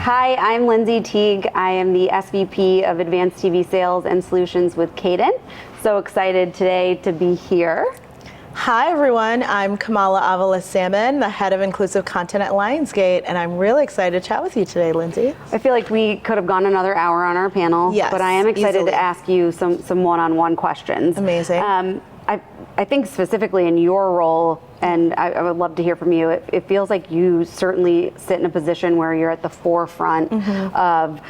Hi, I'm Lindsay Teague. I am the SVP of Advanced TV Sales and Solutions with Cadent. So excited today to be here. Hi everyone, I'm Kamala Avila-Salmon, the head of inclusive content at Lionsgate, and I'm really excited to chat with you today, Lindsay. I feel like we could have gone another hour on our panel, yes, but I am excited easily to ask you some one-on-one questions. Amazing. I think specifically in your role, and I would love to hear from you, it feels like you certainly sit in a position where you're at the forefront of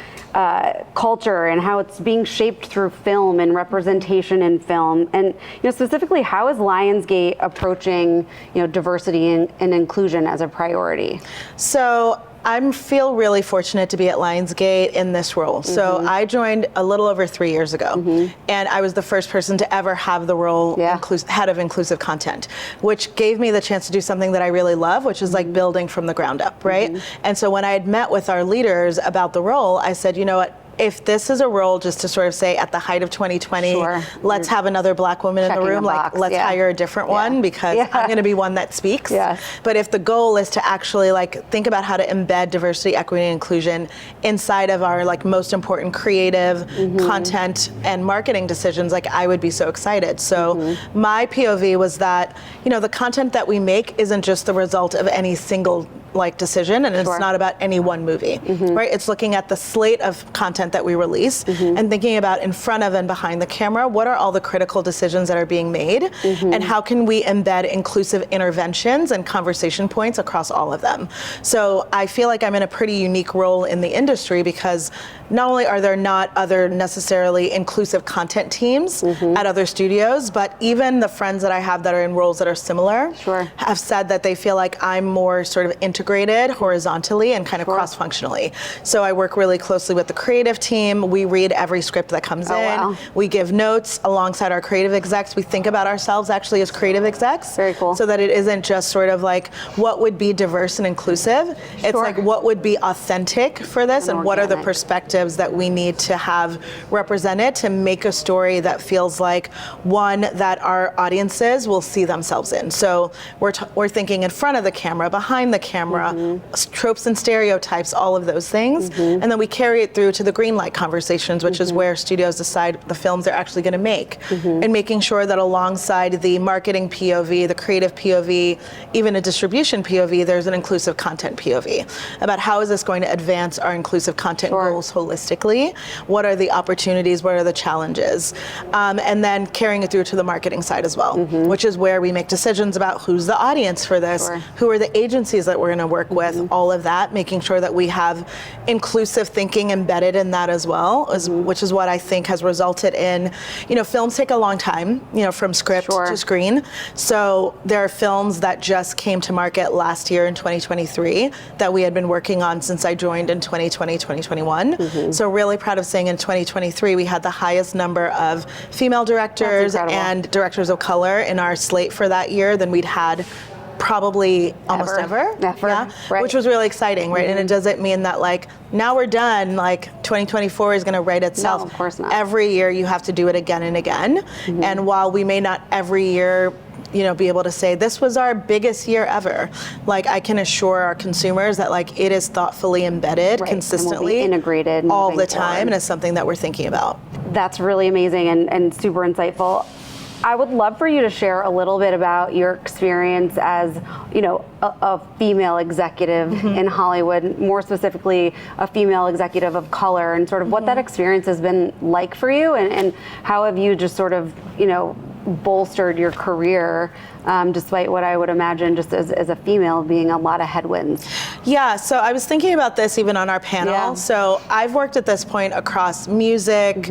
culture and how it's being shaped through film and representation in film. And specifically, how is Lionsgate approaching diversity and inclusion as a priority? So I feel really fortunate to be at Lionsgate in this role. So I joined a little over 3 years ago, and I was the first person to ever have the role head of inclusive content, which gave me the chance to do something that I really love, which is like building from the ground up, right? And so when I had met with our leaders about the role, I said, you know what? If this is a role just to sort of say at the height of 2020, let's have another black woman in the room, like let's hire a different one because I'm going to be one that speaks. But if the goal is to actually like think about how to embed diversity, equity, and inclusion inside of our like most important creative content and marketing decisions, like I would be so excited. So my POV was that, the content that we make isn't just the result of any single like decision, and it's not about any one movie, right? It's looking at the slate of content that we release and thinking about in front of and behind the camera, what are all the critical decisions that are being made and how can we embed inclusive interventions and conversation points across all of them. So I feel like I'm in a pretty unique role in the industry because not only are there not other necessarily inclusive content teams at other studios, but even the friends that I have that are in roles that are similar have said that they feel like I'm more sort of integrated horizontally and kind of cross-functionally. So I work really closely with the creative team. We read every script that comes in. We give notes alongside our creative execs. We think about ourselves actually as creative execs. Very cool. So that it isn't just sort of like what would be diverse and inclusive. It's like what would be authentic for this and what are the perspectives that we need to have represented to make a story that feels like one that our audiences will see themselves in. So we're thinking in front of the camera, behind the camera, tropes and stereotypes, all of those things. And then we carry it through to the green light conversations, which is where studios decide the films they're actually going to make. And making sure that alongside the marketing POV, the creative POV, even a distribution POV, there's an inclusive content POV about how is this going to advance our inclusive content goals holistically, what are the opportunities, what are the challenges, and then carrying it through to the marketing side as well, which is where we make decisions about who's the audience for this, who are the agencies that we're going to work with, all of that, making sure that we have inclusive thinking embedded in that as well, which is what I think has resulted in, films take a long time, from script to screen. So there are films that just came to market last year in 2023 that we had been working on since I joined in 2020, 2021. So really proud of saying in 2023 we had the highest number of female directors and directors of color in our slate for that year than we'd had probably almost ever. Which was really exciting, right? And it doesn't mean that like now we're done, like 2024 is going to write itself. No, of course not. Every year you have to do it again and again. And while we may not every year be able to say this was our biggest year ever, like I can assure our consumers that like it is thoughtfully embedded consistently, integrated all the time, and it's something that we're thinking about. That's really amazing and super insightful. I would love for you to share a little bit about your experience as, a female executive in Hollywood, more specifically a female executive of color, and sort of what that experience has been like for you, and how have you just sort of, bolstered your career despite what I would imagine just as a female being a lot of headwinds. Yeah, so I was thinking about this even on our panel. So I've worked at this point across music,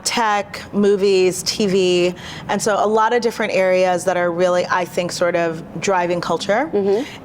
tech, movies, TV, and so a lot of different areas that are really, I think, sort of driving culture.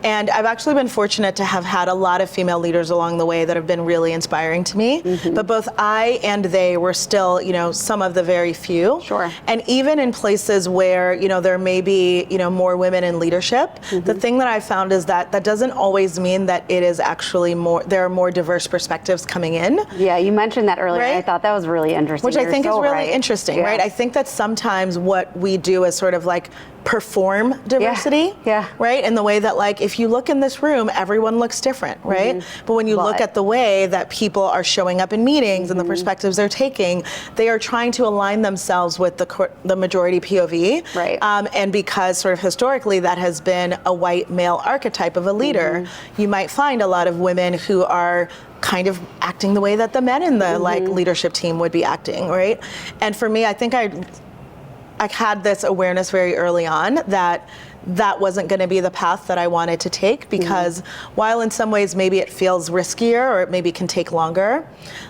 And I've actually been fortunate to have had a lot of female leaders along the way that have been really inspiring to me. But both I and they were still, some of the very few. And even in places where, there may be, more women in leadership, the thing that I found is that doesn't always mean that it is actually there are more diverse perspectives coming in. Yeah, you mentioned that earlier. I thought that was really interesting. Which I think is really interesting, right? I think that sometimes what we do is sort of like perform diversity, right? In the way that like, if you look in this room, everyone looks different, right? But when you look at the way that people are showing up in meetings and the perspectives they're taking, they are trying to align themselves with the majority POV. Right. And because sort of historically that has been a white male archetype of a leader, you might find a lot of women who are kind of acting the way that the men in the like leadership team would be acting, right? And for me, I think I had this awareness very early on that that wasn't going to be the path that I wanted to take, because while in some ways maybe it feels riskier or it maybe can take longer,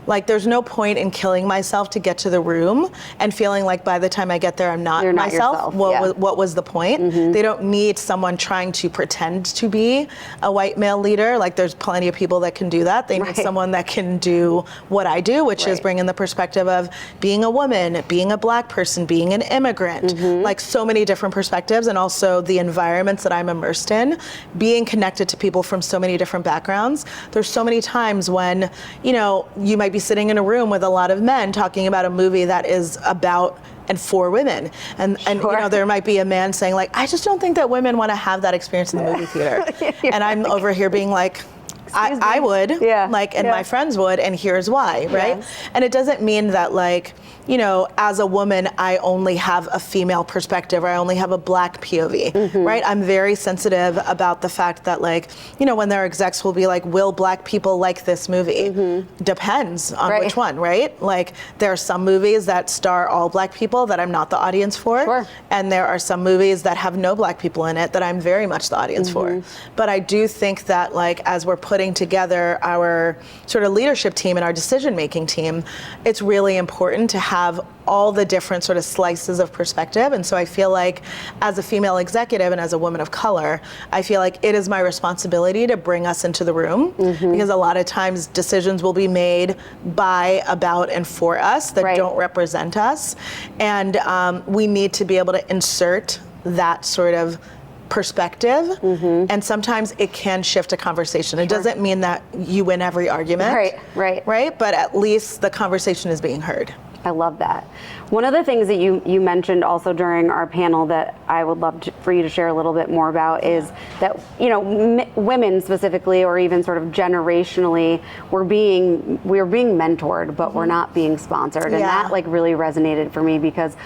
like there's no point in killing myself to get to the room and feeling like by the time I get there I'm not myself. What was the point? They don't need someone trying to pretend to be a white male leader. Like there's plenty of people that can do that. They need someone that can do what I do, which is bring in the perspective of being a woman, being a Black person, being an immigrant, like so many different perspectives, and also the environments that I'm immersed in, being connected to people from so many different backgrounds. There's so many times when, you know, you might be sitting in a room with a lot of men talking about a movie that is about and for women. And you know, there might be a man saying like, I just don't think that women want to have that experience in the movie theater. And I'm over here being like, I would, like, and my friends would, and here's why, right? And it doesn't mean that like, you know, as a woman, I only have a female perspective, or I only have a Black POV, right? I'm very sensitive about the fact that like, you know, when their execs will be like, will Black people like this movie? Depends on which one, right? Like there are some movies that star all Black people that I'm not the audience for. And there are some movies that have no Black people in it that I'm very much the audience for. But I do think that like, as we're putting together our sort of leadership team and our decision-making team, it's really important to have all the different sort of slices of perspective. And so I feel like as a female executive and as a woman of color, I feel like it is my responsibility to bring us into the room, because a lot of times decisions will be made by, about, and for us that don't represent us. And we need to be able to insert that sort of perspective, and sometimes it can shift a conversation. It doesn't mean that you win every argument, right? But at least the conversation is being heard. I love that. One of the things that you mentioned also during our panel that I would love for you to share a little bit more about is that, you know, women specifically, or even sort of generationally, we're being mentored, but we're not being sponsored. And that like really resonated for me, because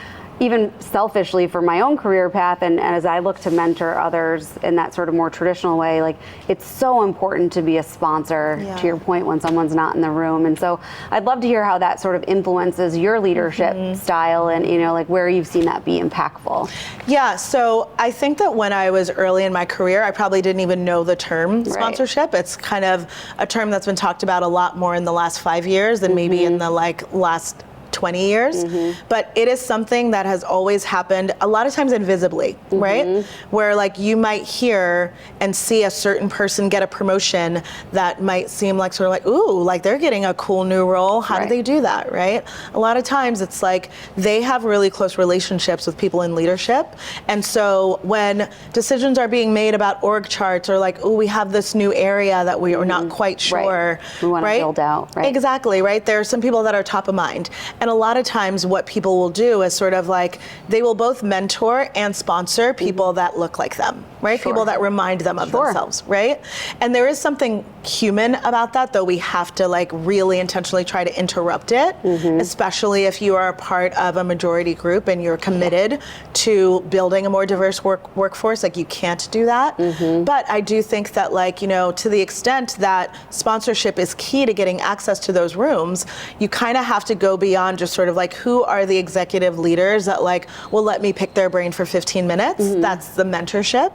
even selfishly for my own career path, and as I look to mentor others in that sort of more traditional way, like it's so important to be a sponsor, to your point, when someone's not in the room. And so I'd love to hear how that sort of influences your leadership style, and, you know, like where you've seen that be impactful. Yeah, so I think that when I was early in my career, I probably didn't even know the term sponsorship. It's kind of a term that's been talked about a lot more in the last 5 years than maybe in the like last 20 years, but it is something that has always happened a lot of times invisibly, right? Where like you might hear and see a certain person get a promotion that might seem like sort of like, ooh, like they're getting a cool new role. How do they do that, right? A lot of times it's like they have really close relationships with people in leadership. And so when decisions are being made about org charts, or like, ooh, we have this new area that we are not quite sure, we want to build out, Exactly, right? There are some people that are top of mind. And a lot of times what people will do is sort of like, they will both mentor and sponsor people that look like them, right? People that remind them of themselves, right? And there is something human about that, though we have to like really intentionally try to interrupt it, especially if you are a part of a majority group and you're committed to building a more diverse workforce. Like you can't do that. But I do think that, like, you know, to the extent that sponsorship is key to getting access to those rooms, you kind of have to go beyond just sort of like, who are the executive leaders that like will let me pick their brain for 15 minutes? That's the mentorship.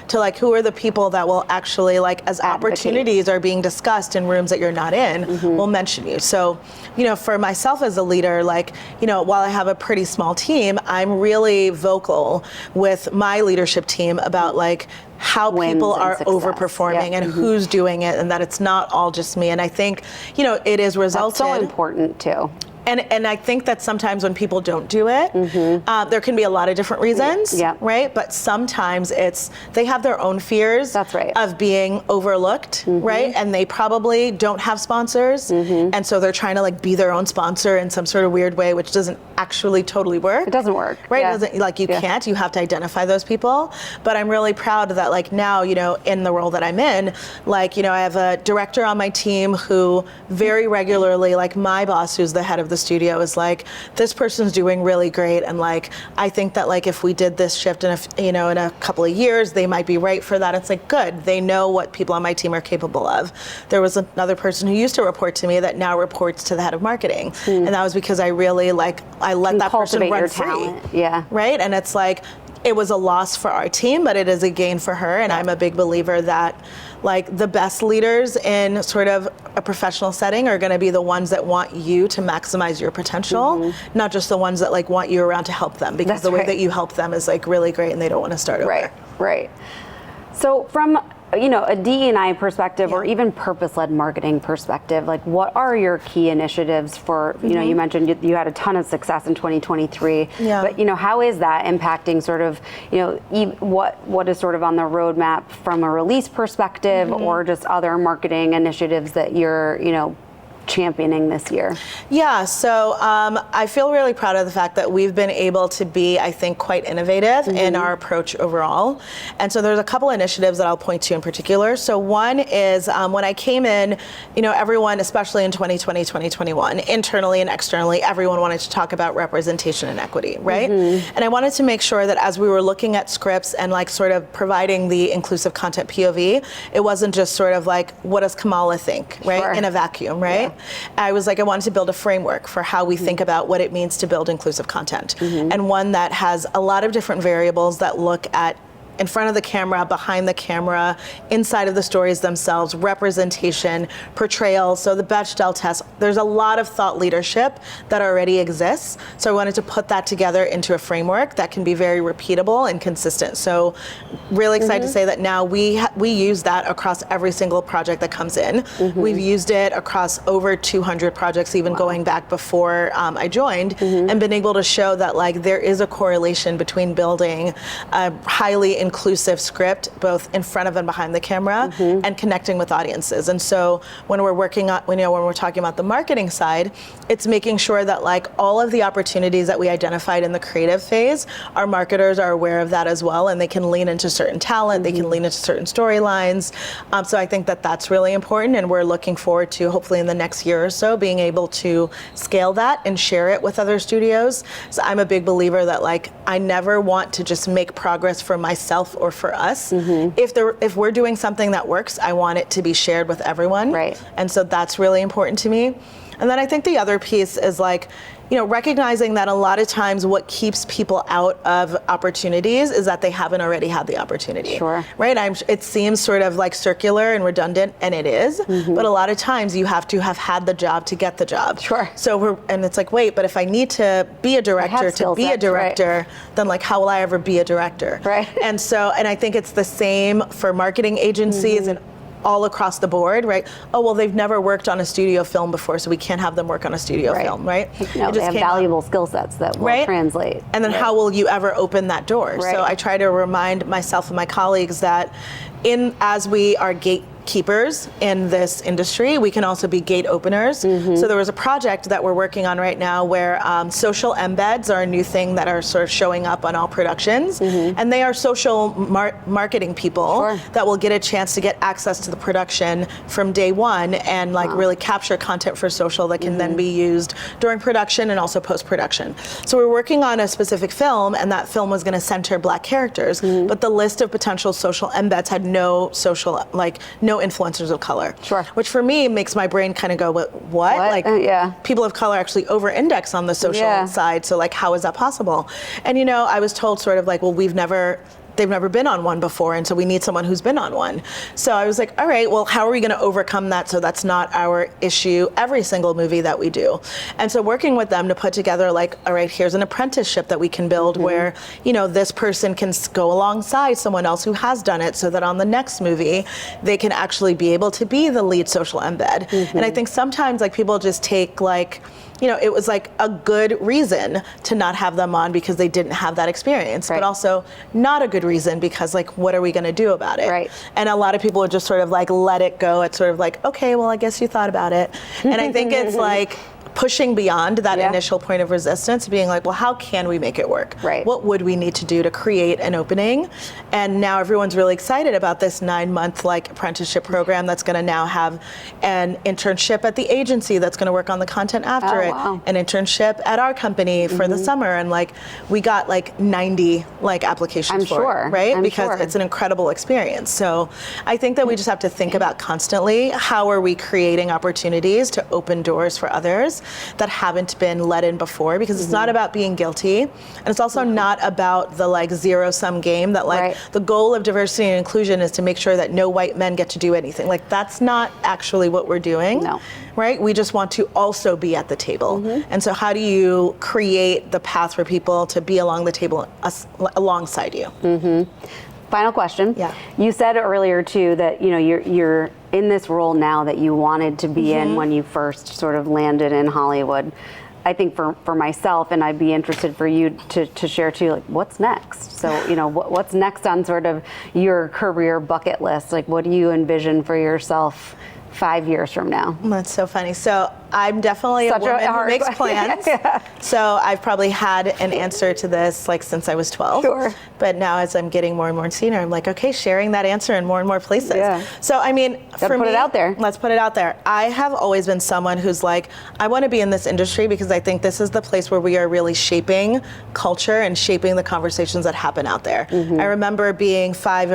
To like, who are the people that will actually, like, as opportunities are being discussed in rooms that you're not in, will mention you. So, you know, for myself as a leader, like, you know, while I have a pretty small team, I'm really vocal with my leadership team about like how people are overperforming and who's doing it, and that it's not all just me. And I think, you know, it is resulted. That's so important too. And I think that sometimes when people don't do it, there can be a lot of different reasons, right? But sometimes they have their own fears of being overlooked, right? And they probably don't have sponsors, and so they're trying to like be their own sponsor in some sort of weird way, which doesn't actually totally work. It doesn't work, right? It doesn't, like you can't. You have to identify those people. But I'm really proud that like now, you know, in the role that I'm in, like, you know, I have a director on my team who very regularly, like my boss, who's the head of the studio, is like, this person's doing really great, and like I think that like if we did this shift in a couple of years, they might be right for that. It's like good. They know what people on my team are capable of. There was another person who used to report to me that now reports to the head of marketing, and that was because I really I let that person run free. Right? And it's like, it was a loss for our team, but it is a gain for her. And I'm a big believer that like the best leaders in sort of a professional setting are going to be the ones that want you to maximize your potential, not just the ones that like want you around to help them, because the way that you help them is like really great and they don't want to start over. Right. So from a DE&I perspective, or even purpose-led marketing perspective, like what are your key initiatives for, you mentioned you had a ton of success in 2023, but how is that impacting sort of, what is sort of on the roadmap from a release perspective, or just other marketing initiatives that you're, championing this year? Yeah, so I feel really proud of the fact that we've been able to be, I think, quite innovative in our approach overall. And so there's a couple initiatives that I'll point to in particular. So one is when I came in, everyone, especially in 2020, 2021, internally and externally, everyone wanted to talk about representation and equity, right? And I wanted to make sure that as we were looking at scripts and like sort of providing the inclusive content POV, it wasn't just sort of like, what does Kamala think, right? In a vacuum, right? I was like, I wanted to build a framework for how we think about what it means to build inclusive content, and one that has a lot of different variables that look at in front of the camera, behind the camera, inside of the stories themselves, representation, portrayal, so the Bechdel test. There's a lot of thought leadership that already exists. So I wanted to put that together into a framework that can be very repeatable and consistent. So really excited to say that now we use that across every single project that comes in. We've used it across over 200 projects, even going back before I joined, and been able to show that like there is a correlation between building a highly inclusive script, both in front of and behind the camera, and connecting with audiences. And so when we're working on, when we're talking about the marketing side, it's making sure that like all of the opportunities that we identified in the creative phase, our marketers are aware of that as well, and they can lean into certain talent, they can lean into certain storylines. So I think that that's really important, and we're looking forward to hopefully in the next year or so being able to scale that and share it with other studios. So I'm a big believer that like I never want to just make progress for myself or for us. If we're doing something that works, I want it to be shared with everyone. And so that's really important to me. And then I think the other piece is like, recognizing that a lot of times what keeps people out of opportunities is that they haven't already had the opportunity. Right? It seems sort of like circular and redundant, and it is, but a lot of times you have to have had the job to get the job. So and it's like, wait, but if I need to be a director then like how will I ever be a director? And so, and I think it's the same for marketing agencies and all across the board, right? Oh, well, they've never worked on a studio film before, so we can't have them work on a studio film, right? No, they have valuable skill sets that will translate. And then how will you ever open that door? So I try to remind myself and my colleagues that as we are gatekeepers in this industry, we can also be gate openers. So there was a project that we're working on right now where social embeds are a new thing that are sort of showing up on all productions, and they are social marketing people that will get a chance to get access to the production from day one and like really capture content for social that can then be used during production and also post-production. So we're working on a specific film, and that film was going to center Black characters, but the list of potential social embeds had no social, like no influencers of color. Which for me makes my brain kind of go, what? Like people of color actually over-index on the social side, so like how is that possible? And I was told sort of like, well, they've never been on one before, and so we need someone who's been on one. So I was like, all right, well, how are we going to overcome that so that's not our issue every single movie that we do? And so working with them to put together like, all right, here's an apprenticeship that we can build where, this person can go alongside someone else who has done it so that on the next movie, they can actually be able to be the lead social embed. And I think sometimes like people just take like, it was like a good reason to not have them on because they didn't have that experience, but also not a good reason because like, what are we going to do about it? Right. And a lot of people would just sort of like let it go. It's sort of like, okay, well, I guess you thought about it. And I think it's like pushing beyond that initial point of resistance, being like, well, how can we make it work? Right. What would we need to do to create an opening? And now everyone's really excited about this 9-month like apprenticeship program that's going to now have an internship at the agency that's going to work on the content after it, an internship at our company for the summer, and like we got like 90 like applications for it, right? Because it's an incredible experience. So I think that we just have to think about constantly how are we creating opportunities to open doors for others that haven't been let in before, because it's not about being guilty, and it's also not about the like zero-sum game that like the goal of diversity and inclusion is to make sure that no white men get to do anything. Like that's not actually what we're doing, right? We just want to also be at the table. And so how do you create the path for people to be along the table alongside you? Final question. Yeah. You said earlier too that you're in this role now that you wanted to be in when you first sort of landed in Hollywood. I think for myself, and I'd be interested for you to share too, like what's next? So what's next on sort of your career bucket list? Like what do you envision for yourself 5 years from now? That's so funny. So I'm definitely a woman who makes plans. So I've probably had an answer to this like since I was 12. Sure. But now as I'm getting more and more senior, I'm like, okay, sharing that answer in more and more places. So I mean, for me, put it out there. Let's put it out there. I have always been someone who's like, I want to be in this industry because I think this is the place where we are really shaping culture and shaping the conversations that happen out there. I remember being five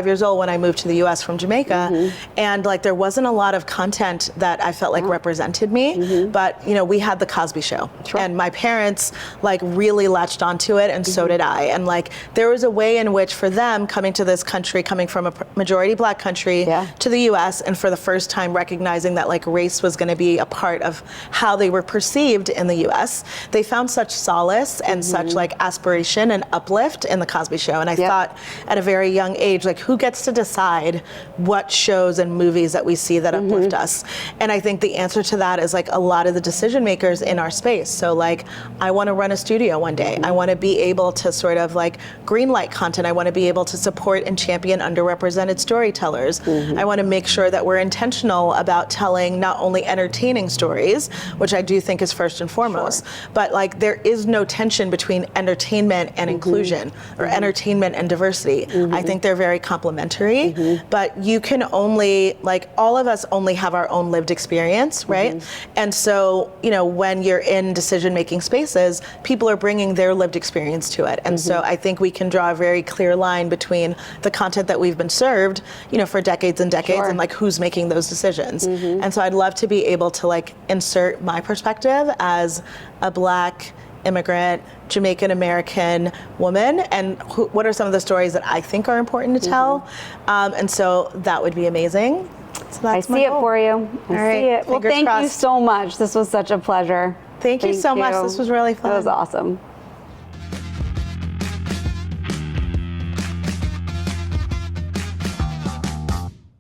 years old when I moved to the US from Jamaica, and like there wasn't a lot of content that I felt like represented me, but we had the Cosby Show, and my parents like really latched onto it, and so did I. And like there was a way in which for them coming to this country, coming from a majority Black country to the US, and for the first time recognizing that like race was going to be a part of how they were perceived in the US, they found such solace and such like aspiration and uplift in the Cosby Show. And I thought at a very young age, like who gets to decide what shows and movies that we see that uplift us? And I think the answer to that is like a lot of the decision makers in our space. So like I want to run a studio one day. I want to be able to sort of like greenlight content. I want to be able to support and champion underrepresented storytellers. I want to make sure that we're intentional about telling not only entertaining stories, which I do think is first and foremost, but like there is no tension between entertainment and inclusion, or entertainment and diversity. I think they're very complementary, but you can only, like all of us only have our own lived experience, right? And so, when you're in decision-making spaces, people are bringing their lived experience to it. And so I think we can draw a very clear line between the content that we've been served, for decades and decades, and like who's making those decisions. And so I'd love to be able to like insert my perspective as a Black immigrant, Jamaican American woman, and what are some of the stories that I think are important to tell. And so that would be amazing. So that's I see it for you. I see it. Well, thank you so much. This was such a pleasure. Thank you so much. This was really fun. It was awesome.